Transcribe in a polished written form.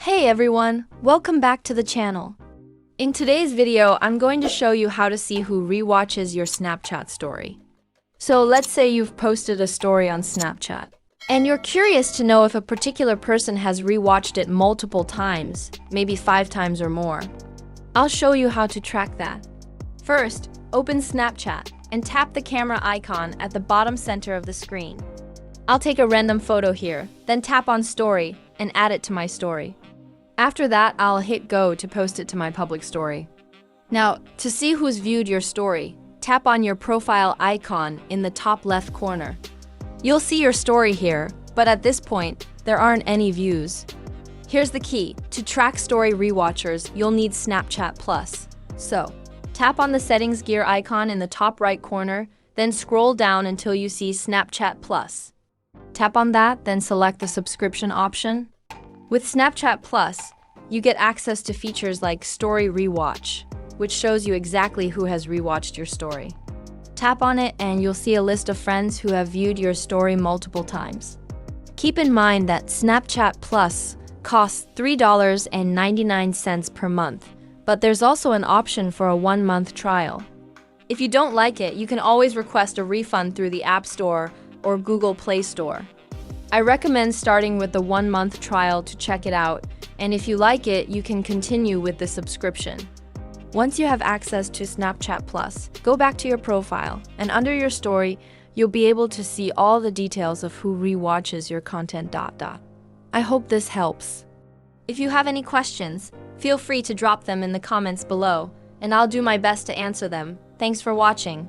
Hey everyone, welcome back to the channel. In today's video, I'm going to show you how to see who rewatches your Snapchat story. So let's say you've posted a story on Snapchat, and you're curious to know if a particular person has rewatched it multiple times, maybe 5 times or more. I'll show you how to track that. First, open Snapchat and tap the camera icon at the bottom center of the screen. I'll take a random photo here, then tap on Story and add it to my story. After that, I'll hit go to post it to my public story. Now, to see who's viewed your story, tap on your profile icon in the top left corner. You'll see your story here, but at this point, there aren't any views. Here's the key. To track story rewatchers, you'll need Snapchat Plus. So, tap on the settings gear icon in the top right corner, then scroll down until you see Snapchat Plus. Tap on that, then select the subscription option. With Snapchat Plus, you get access to features like Story Rewatch, which shows you exactly who has rewatched your story. Tap on it and you'll see a list of friends who have viewed your story multiple times. Keep in mind that Snapchat Plus costs $3.99 per month, but there's also an option for a 1-month trial. If you don't like it, you can always request a refund through the App Store or Google Play Store. I recommend starting with the 1-month trial to check it out, and if you like it, you can continue with the subscription. Once you have access to Snapchat Plus, go back to your profile, and under your story, you'll be able to see all the details of who rewatches your content. I hope this helps. If you have any questions, feel free to drop them in the comments below, and I'll do my best to answer them. Thanks for watching.